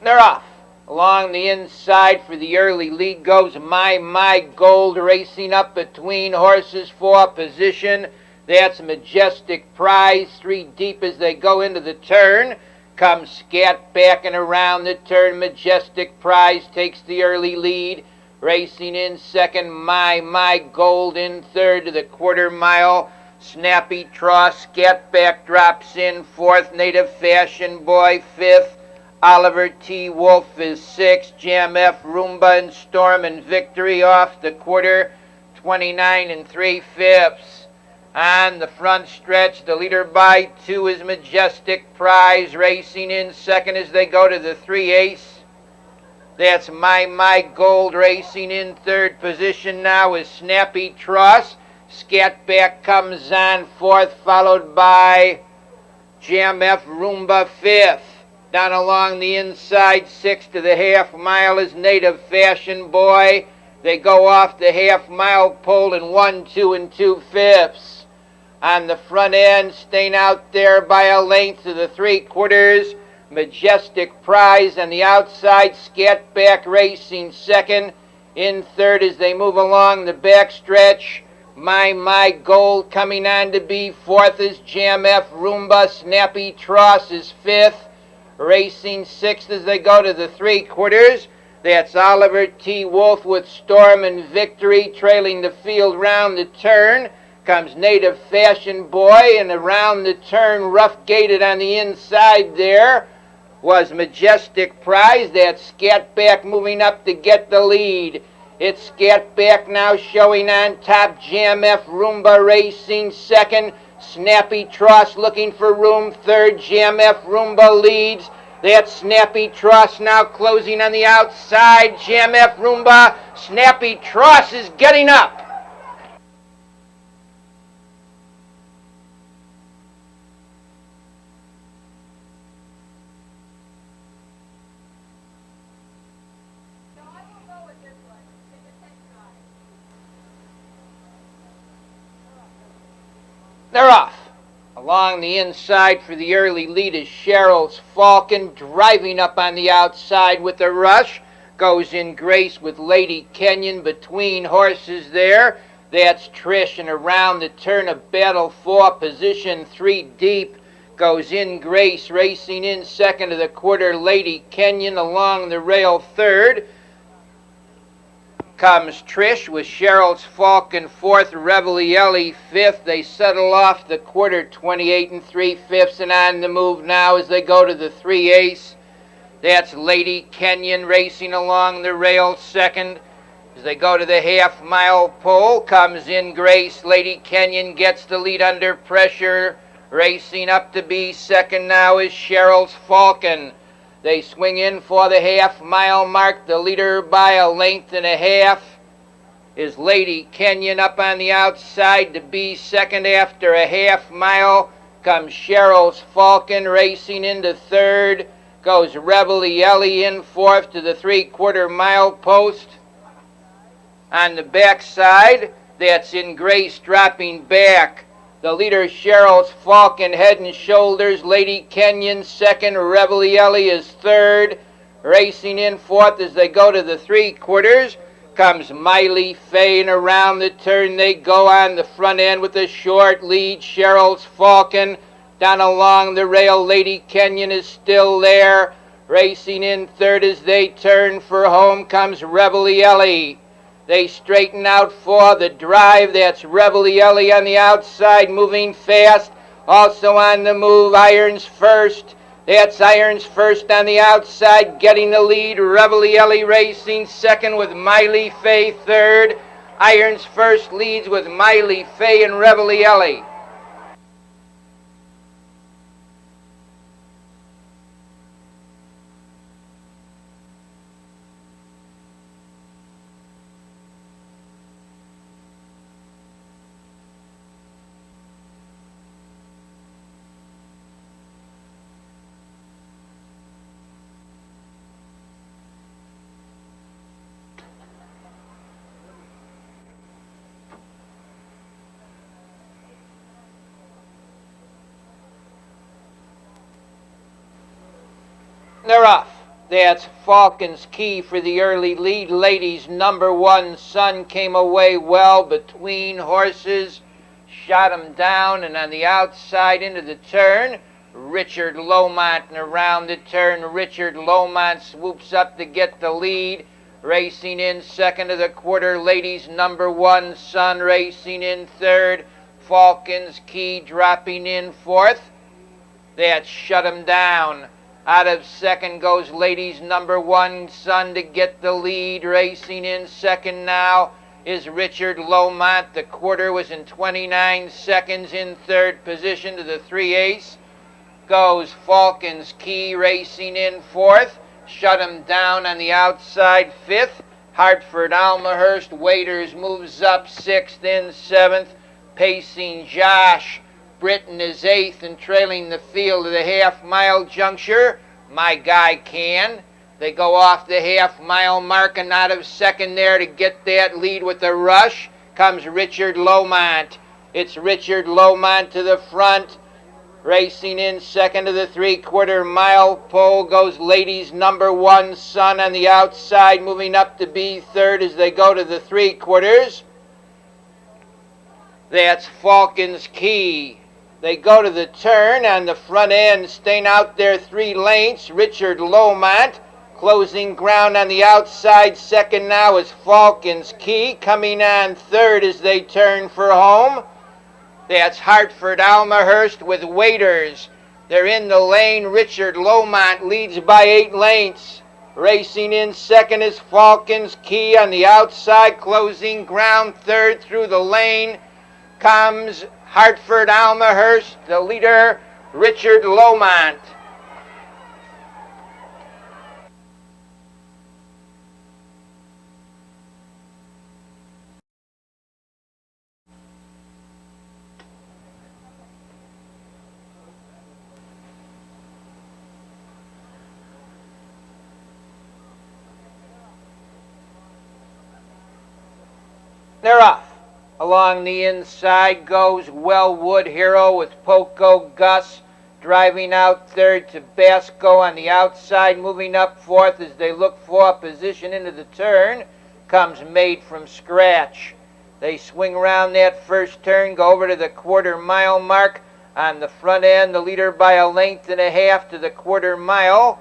They're off. Along the inside for the early lead goes My Gold, racing up between horses for position. That's Majestic Prize, 3 deep as they go into the turn. Comes Scat backing around the turn. Majestic Prize takes the early lead. Racing in second, My Gold in third to the quarter mile. Snappy Tross, Scat back drops in fourth. Native Fashion Boy fifth. Oliver T. Wolf is sixth. Jam F. Roomba and Storm and Victory off the quarter, 29 3/5. On the front stretch, the leader by 2 is Majestic Prize, racing in second as they go to the 3/8. That's My Gold, racing in third position now is Snappy Tross. Scatback comes on fourth, followed by Jam F. Roomba fifth. Down along the inside, 6 to the half mile is Native Fashion Boy. They go off the half mile pole in 1 2 2/5. On the front end, staying out there by a length to the 3/4, Majestic Prize. On the outside, Scatback racing second. In third as they move along the back stretch, My Gold coming on to be fourth is Jam F. Roomba. Snappy Tross is fifth. Racing sixth as they go to the 3/4. That's Oliver T. Wolf with Storm and Victory trailing the field round the turn. Comes Native Fashion Boy, and around the turn, rough gated on the inside there, was Majestic Prize. That's Scatback moving up to get the lead. It's Scatback now showing on top. Jam F. Roomba racing second. Snappy Tross looking for room third. Jam F. Roomba leads. That's Snappy Tross now closing on the outside. Jam F. Roomba. Snappy Tross is getting up. They're off. Along the inside for the early lead is Cheryl's Falcon, driving up on the outside with a rush. Goes in grace with Lady Kenyon between horses there. That's Trish, and around the turn of battle for position 3 deep. Goes in grace, racing in second to the quarter, Lady Kenyon along the rail third. Comes Trish with Cheryl's Falcon fourth, Revelielli fifth. They settle off the quarter, 28 3/5, and on the move now as they go to the 3/8. That's Lady Kenyon racing along the rail second. As they go to the half mile pole, comes in grace. Lady Kenyon gets the lead under pressure. Racing up to be second now is Cheryl's Falcon. They swing in for the half-mile mark. The leader by a length and a half is Lady Kenyon up on the outside to be second after a half mile. Comes Cheryl's Falcon racing into third. Goes Revelielli in fourth to the 3/4 mile post. On the backside, that's in grace dropping back. The leader, Cheryl's Falcon, head and shoulders. Lady Kenyon second. Revelielli is third. Racing in fourth as they go to the 3/4 comes Miley Fay, and around the turn they go on the front end with a short lead. Cheryl's Falcon down along the rail. Lady Kenyon is still there. Racing in third as they turn for home comes Revelielli. They straighten out for the drive. That's Revelielli on the outside, moving fast. Also on the move, Irons First. That's Irons First on the outside, getting the lead. Revelielli racing second with Miley Fay third. Irons First leads with Miley Fay and Revelielli. They're off. That's Falcon's Key for the early lead. Ladies, number 1, Sun, came away well between horses. Shot him down, and on the outside into the turn, Richard Lomont, and around the turn, Richard Lomont swoops up to get the lead. Racing in second of the quarter, ladies, number 1, Sun, racing in third. Falcon's Key dropping in fourth. That shut him down. Out of second goes ladies, number 1, Sun, to get the lead. Racing in second now is Richard Lomont. The quarter was in 29 seconds. In third position to the 3/8 goes Falcon's Key, racing in fourth. Shut him down on the outside fifth. Hartford Almahurst Waiters moves up sixth. In seventh, pacing Josh Britton is eighth, and trailing the field of the half-mile juncture, My Guy Can. They go off the half-mile mark, and out of second there to get that lead with a rush comes Richard Lomont. It's Richard Lomont to the front. Racing in second of the 3/4 mile pole goes ladies, number 1, Sun, on the outside, moving up to be third as they go to the 3/4. That's Falcon's Key. They go to the turn on the front end, staying out there 3 lengths. Richard Lomont closing ground on the outside. Second now is Falcon's Key, coming on third as they turn for home. That's Hartford Almahurst with Waiters. They're in the lane. Richard Lomont leads by 8 lengths. Racing in second is Falcon's Key on the outside, closing ground third through the lane comes Hartford Almahurst, the leader, Richard Lomont. They're off. Along the inside goes Wellwood Hero with Poco Gus driving out third. Tabasco on the outside, moving up fourth as they look for a position into the turn comes Made from Scratch. They swing around that first turn, go over to the 1/4 mile mark. On the front end, the leader by a length and a half to the 1/4 mile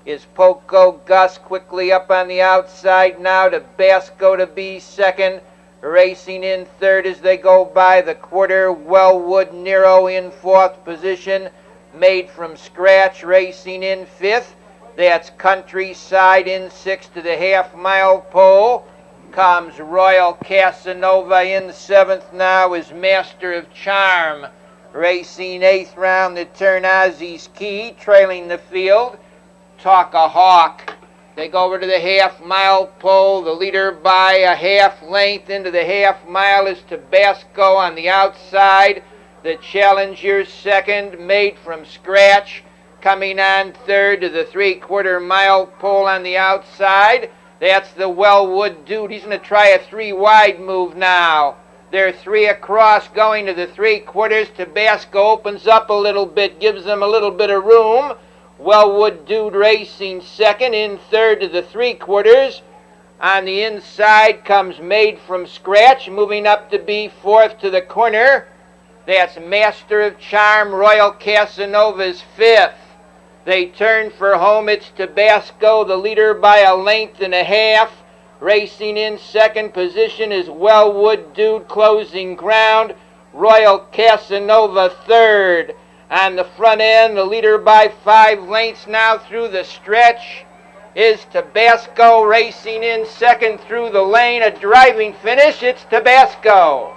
is Poco Gus, quickly up on the outside now. Tabasco to be second. Racing in third as they go by the 1/4, Wellwood Nero in fourth position. Made from Scratch racing in fifth. That's Countryside in sixth to the half-mile pole. Comes Royal Casanova in seventh now is Master of Charm. Racing eighth round the turn, Ozzy's Key, trailing the field. Talk a Hawk. They go over to the half-mile pole. The leader by a half length into the half-mile is Tabasco on the outside. The challenger second, Made from Scratch, coming on third to the 3/4 mile pole on the outside. That's the Wellwood Dude. He's going to try a 3-wide move now. They're 3 across going to the 3/4. Tabasco opens up a little bit, gives them a little bit of room. Wellwood Dude racing second. In third to the 3/4. On the inside comes Made from Scratch, moving up to be fourth to the corner. That's Master of Charm. Royal Casanova's fifth. They turn for home. It's Tabasco, the leader by a length and a half. Racing in second position is Wellwood Dude, closing ground. Royal Casanova third. On the front end, the leader by 5 lengths now through the stretch is Tabasco, racing in second through the lane. A driving finish. It's Tabasco.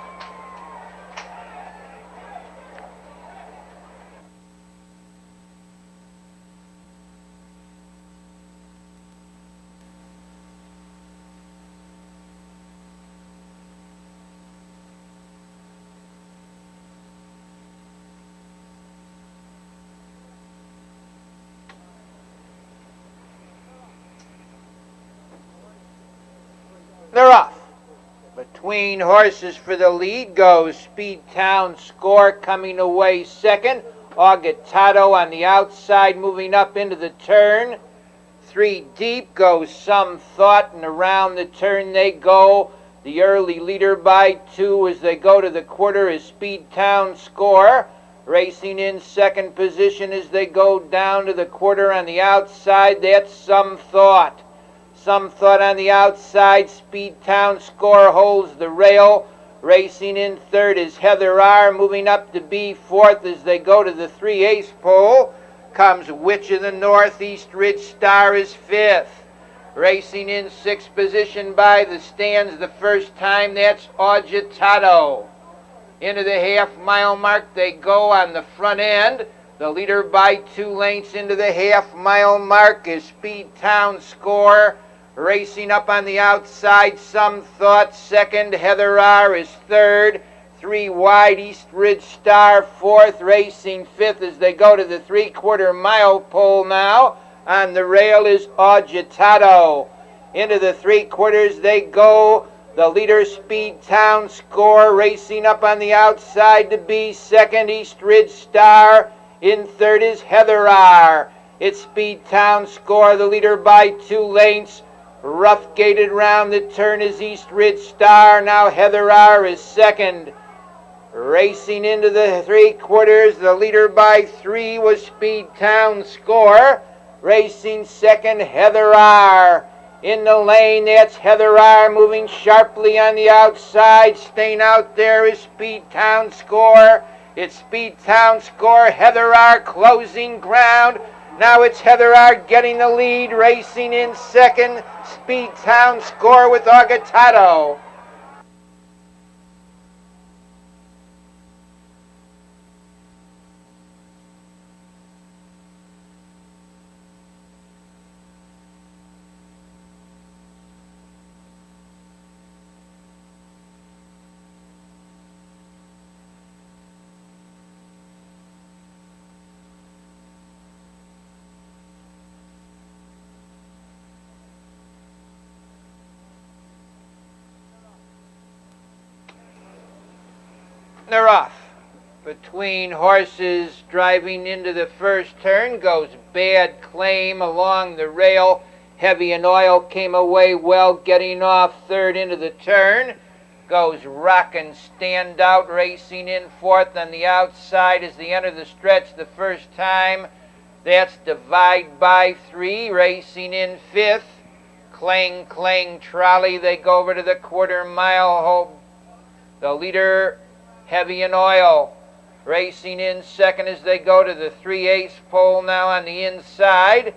They're off. Between horses for the lead goes Speed Town Score, coming away second. Agatado on the outside, moving up into the turn. 3 deep goes Some Thought, and around the turn they go. The early leader by 2 as they go to the quarter is Speed Town Score. Racing in second position as they go down to the quarter on the outside, that's Some Thought. Some Thought on the outside. Speed Town Score holds the rail. Racing in third is Heather R. Moving up to be fourth as they go to the 3/8 pole. Comes Witch of the Northeast Ridge Star is fifth. Racing in sixth position by the stands the first time, that's Agitato. Into the half-mile mark they go on the front end. The leader by 2 lengths into the half-mile mark is Speed Town Score. Racing up on the outside, Some Thought second. Heather R. is third. 3 wide, East Ridge Star fourth. Racing fifth as they go to the 3/4 mile pole now. On the rail is Agitato. Into the 3/4 they go. The leader, Speed Town Score, racing up on the outside to be second. East Ridge Star. In third is Heather R. It's Speed Town Score, the leader by 2 lengths. Rough gated round the turn is East Ridge Star. Now Heather R. is second. Racing into the 3/4, the leader by 3 was Speed Town Score. Racing second, Heather R. In the lane, that's Heather R. moving sharply on the outside. Staying out there is Speed Town Score. It's Speed Town Score, Heather R. closing ground. Now it's Heather R. getting the lead. Racing in second, Speed Town Score with Agitato. They're off. Between horses driving into the first turn goes Bad Claim along the rail. Heavy and Oil came away well, getting off third into the turn. Goes Rockin' Standout racing in fourth on the outside as they enter the stretch the first time. That's Divide by 3 racing in fifth. Clang Clang Trolley, they go over to the 1/4 mile hole. The leader, Heavy and Oil, racing in second as they go to the 3/8 pole now on the inside.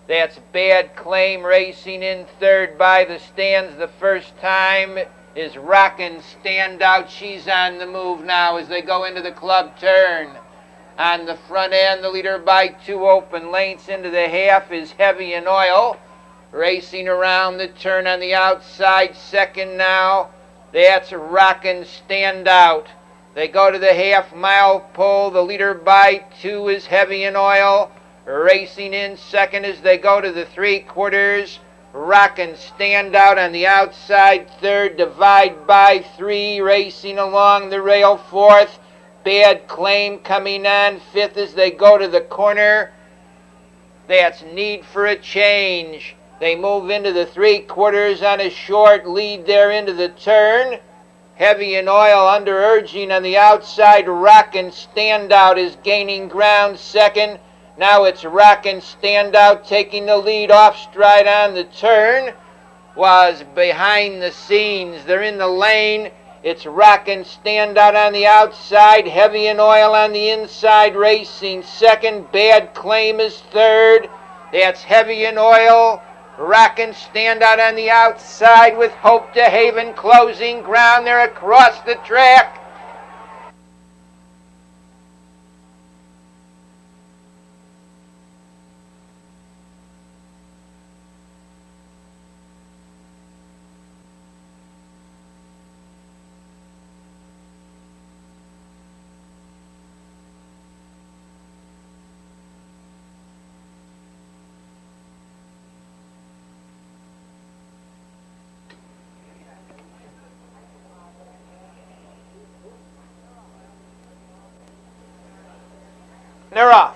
That's Bad Claim racing in third by the stands the first time is Rockin' Standout. She's on the move now as they go into the club turn. On the front end, the leader by 2 open lengths into the half is Heavy and Oil. Racing around the turn on the outside, second now, that's Rockin' Standout. They go to the half-mile pole. The leader by 2 is Heavy and Oil. Racing in second as they go to the 3/4. Rockin' Standout on the outside. Third, Divide by 3. Racing along the rail fourth. Bad Claim coming on fifth as they go to the corner. That's Need for a Change. They move into the 3/4 on a short lead there into the turn. Heavy and Oil under urging on the outside. Rockin' Standout is gaining ground second. Now it's Rockin' Standout taking the lead off stride on the turn. Was behind the scenes. They're in the lane. It's Rockin' Standout on the outside. Heavy and Oil on the inside racing second. Bad Claim is third. That's Heavy and Oil. Rockin' Standout on the outside with Hope to Haven closing ground. They're across the track. They're off.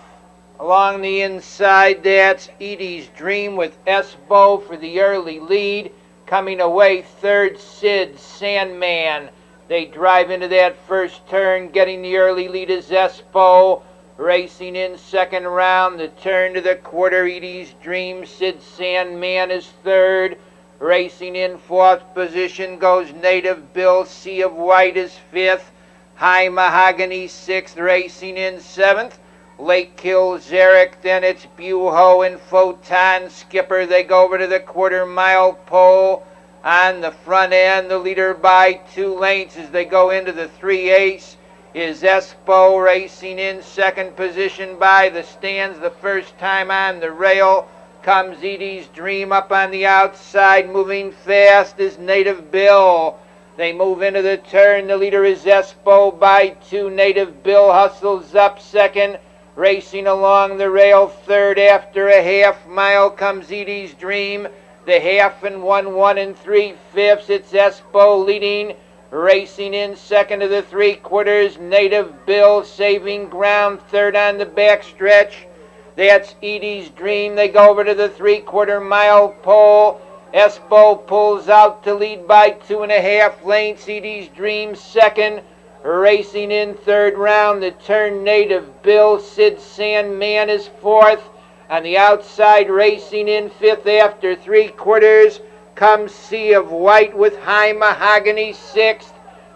Along the inside, that's Edie's Dream with Esbo for the early lead. Coming away third, Sid Sandman. They drive into that first turn. Getting the early lead is Esbo. Racing in second round, the turn to the quarter, Edie's Dream. Sid Sandman is third. Racing in fourth position goes Native Bill. Sea of White is fifth. High Mahogany sixth. Racing in seventh. Lake Hill Zarek, then it's Buho and Photon Skipper. They go over to the quarter-mile pole. On the front end, the leader by 2 lengths as they go into the 3/8 is Espo. Racing in second position by the stands. The first time on the rail comes Edie's Dream up on the outside. Moving fast is Native Bill. They move into the turn. The leader is Espo by 2. Native Bill hustles up second. Racing along the rail third after a half mile comes Edie's Dream. The half and 1 3/5. It's Espo leading. Racing in second to the 3/4. Native Bill saving ground third on the back stretch. That's Edie's Dream. They go over to the 3/4 mile pole. Espo pulls out to lead by 2.5 lengths. Edie's Dream second. Racing in third round, the turn Native Bill. Sid Sandman is fourth. On the outside, racing in fifth after 3/4 comes Sea of White with High Mahogany sixth.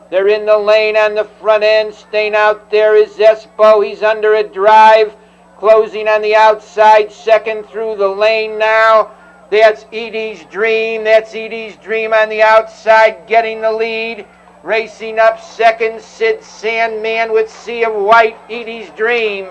They're in the lane on the front end. Staying out there is Espo. He's under a drive. Closing on the outside, second through the lane now. That's Edie's Dream. That's Edie's Dream on the outside getting the lead. Racing up second, Sid Sandman with Sea of White, Edie's Dream.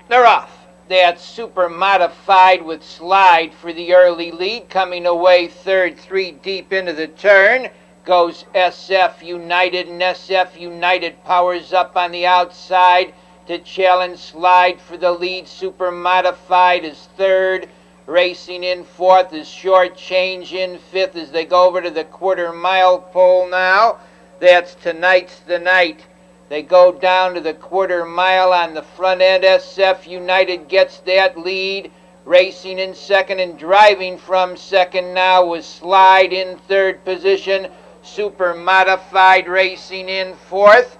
They're off. That's Super Modified with Slide for the early lead. Coming away third, 3 deep into the turn goes SF United, and SF United powers up on the outside to challenge Slide for the lead. Super Modified is third. Racing in fourth is Short Change in fifth as they go over to the quarter-mile pole now. That's Tonight's the Night. They go down to the quarter mile on the front end. SF United gets that lead. Racing in second and driving from second now was Slide in third position. Super Modified racing in fourth.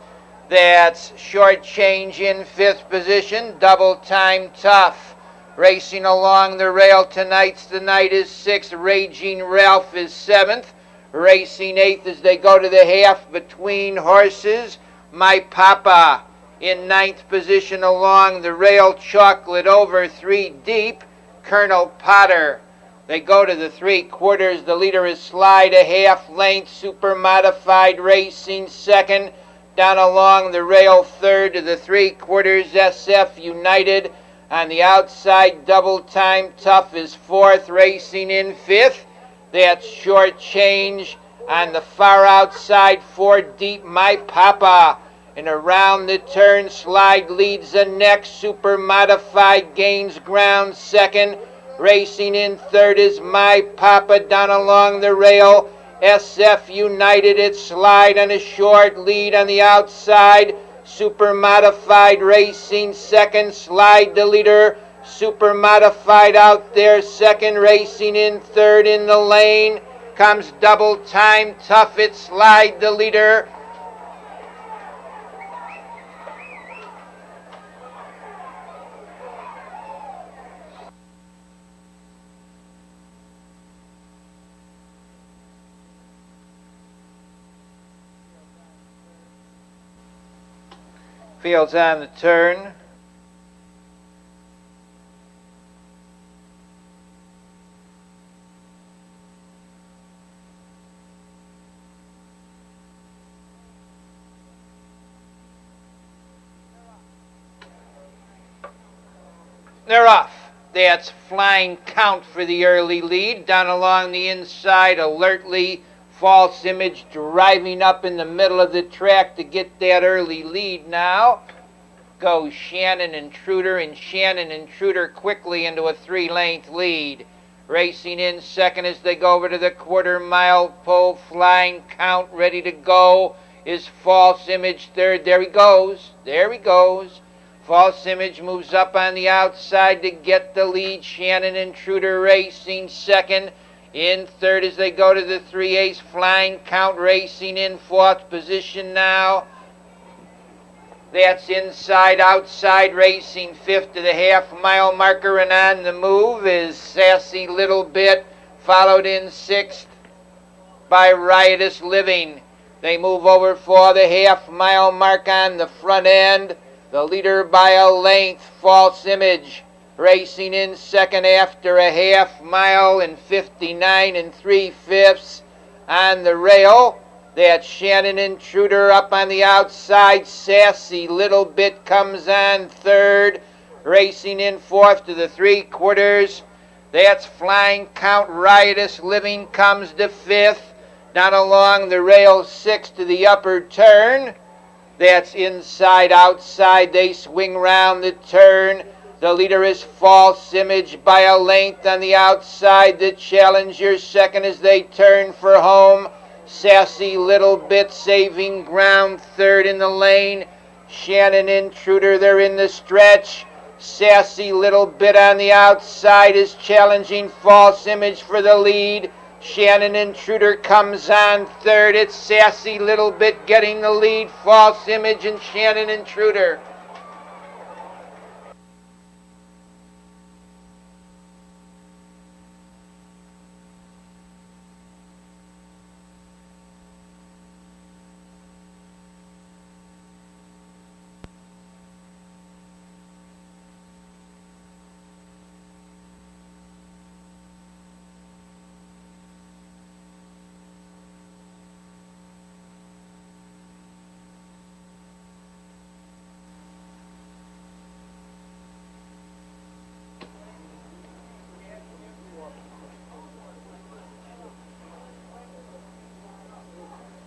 That's Short Change in fifth position. Double Time Tough racing along the rail. Tonight's the Night is sixth. Raging Ralph is seventh. Racing eighth as they go to the half between horses. My Papa in ninth position along the rail. Chocolate over 3 deep. Colonel Potter. They go to the 3/4. The leader is Slide a half length. Super Modified racing second. Down along the rail third to the 3/4. SF United. On the outside, Double Time Tough is fourth. Racing in fifth. That's Short Change. On the far outside, 4 deep, My Papa. And around the turn, Slide leads the next. Super Modified gains ground second. Racing in third is My Papa down along the rail. SF United, it's Slide on a short lead on the outside. Super Modified racing second. Slide the leader. Super Modified out there second. Racing in third in the lane. Comes Double Time Tough, it's Slide the leader. Fields on the turn. They're off. That's Flying Count for the early lead. Down along the inside, alertly, False Image driving up in the middle of the track to get that early lead now. Goes Shannon Intruder, and Shannon Intruder quickly into a 3-length lead. Racing in second as they go over to the quarter-mile pole. Flying Count ready to go is False Image third. There he goes. There he goes. False Image moves up on the outside to get the lead. Shannon Intruder racing second. In third as they go to the 3/8. Flying Count racing in fourth position now. That's inside, outside, racing fifth to the half-mile marker, and on the move is Sassy Little Bit, followed in sixth by Riotous Living. They move over for the half-mile mark on the front end. The leader by a length, False Image, racing in second after a half-mile and 59 3/5 on the rail. That's Shannon Intruder up on the outside. Sassy Little Bit comes on third. Racing in fourth to the 3/4. That's Flying Count. Riotous Living comes to fifth. Down along the rail, sixth to the upper turn. That's inside, outside. They swing round the turn. The leader is False Image by a length on the outside. The challenger second as they turn for home. Sassy Little Bit saving ground third in the lane. Shannon Intruder, they're in the stretch. Sassy Little Bit on the outside is challenging False Image for the lead. Shannon Intruder comes on third. It's Sassy Little Bit getting the lead. False Image and Shannon Intruder.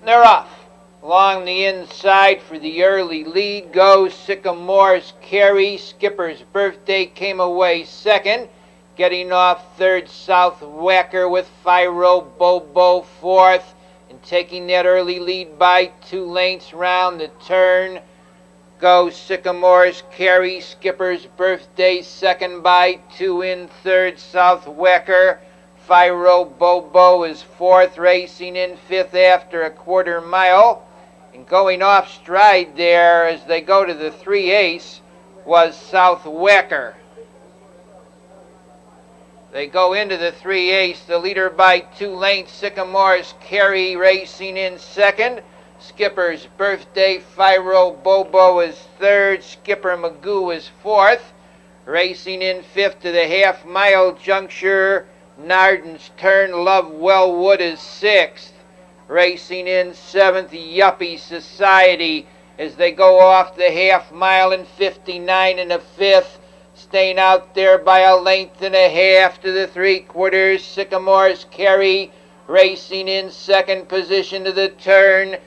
They're off. Along the inside for the early lead goes Sycamore's Carry. Skipper's Birthday came away second. Getting off third, South Whacker with Fyro Bobo fourth. And taking that early lead by 2 lengths round the turn goes Sycamore's Carry. Skipper's Birthday second by 2 in third, South Whacker. Fyro Bobo is fourth, racing in fifth after a quarter-mile. And going off stride there as they go to the 3/8 was South Whacker. They go into the 3/8. The leader by 2 lengths, Sycamore's Carry, racing in second. Skipper's Birthday, Fyro Bobo is third. Skipper Magoo is fourth. Racing in fifth to the half-mile juncture, Narden's Turn, Love Wellwood is sixth. Racing in seventh, Yuppie Society as they go off the half-mile in 59 1/5. Staying out there by a length and a half to the 3/4. Sycamore's Carry racing in second position to the turn.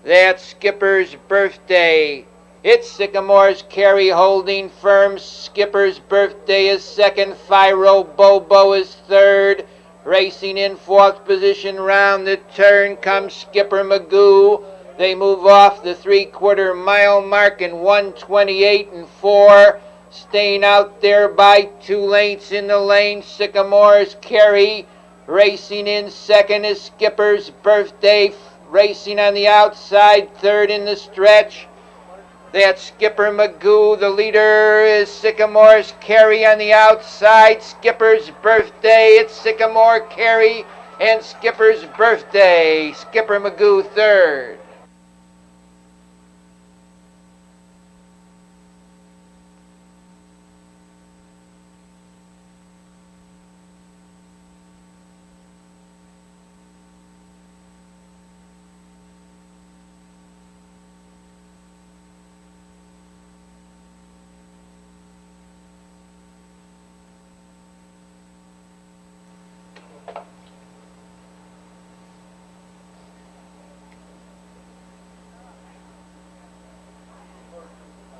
That's Skipper's Birthday. It's Sycamore's Carry holding firm. Skipper's Birthday is second. Fyro Bobo is third. Racing in fourth position round the turn comes Skipper Magoo. They move off the 3/4 mile mark in 1:28 4. Staying out there by 2 lengths in the lane, Sycamore's Carry. Racing in second is Skipper's Birthday. Racing on the outside, third in the stretch. That's Skipper Magoo. The leader is Sycamore's Carry on the outside. Skipper's Birthday. It's Sycamore Carry and Skipper's Birthday. Skipper Magoo third.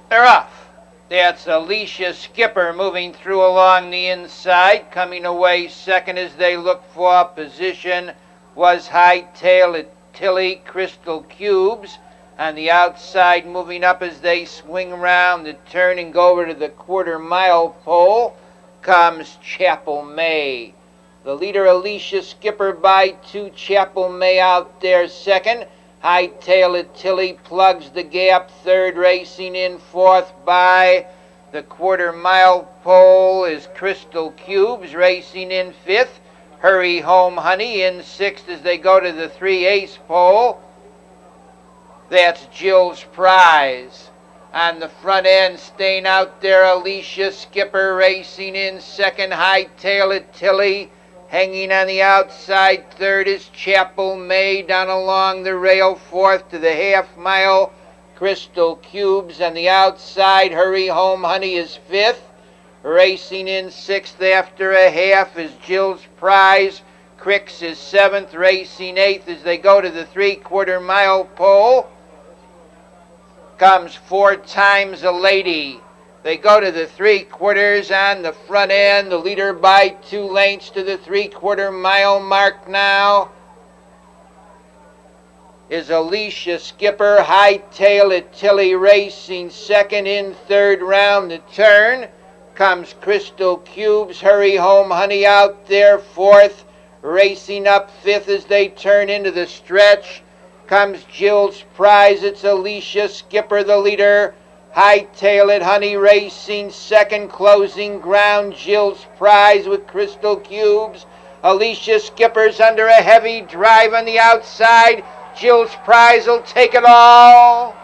They're off. That's Alicia Skipper moving through along the inside. Coming away second as they look for position was Hightail at Tilly Crystal Cubes. On the outside, moving up as they swing around the turn and go over to the quarter-mile pole, comes Chapel May. The leader, Alicia Skipper, by 2. Chapel May out there second. Hightail at Tilly plugs the gap third, racing in fourth by the quarter-mile pole is Crystal Cubes, racing in fifth. Hurry Home Honey in sixth as they go to the 3/8 pole. That's Jill's Prize. On the front end, staying out there, Alicia Skipper racing in second. Hightail at Tilly. Hanging on the outside third is Chapel May. Down along the rail fourth to the half-mile, Crystal Cubes. On the outside, Hurry Home Honey is fifth. Racing in sixth after a half is Jill's Prize. Cricks is seventh. Racing eighth as they go to the 3/4-mile pole comes 4 Times a Lady. They go to the 3/4 on the front end. The leader by 2 lengths to the 3/4-mile mark now is Alicia Skipper. Hightail at Tilly racing second. In third round the turn comes Crystal Cubes. Hurry Home Honey out there fourth. Racing up fifth as they turn into the stretch comes Jill's Prize. It's Alicia Skipper, the leader. Hightail at Honey racing second. Closing ground, Jill's Prize with Crystal Cubes. Alicia Skipper's under a heavy drive on the outside. Jill's Prize will take it all.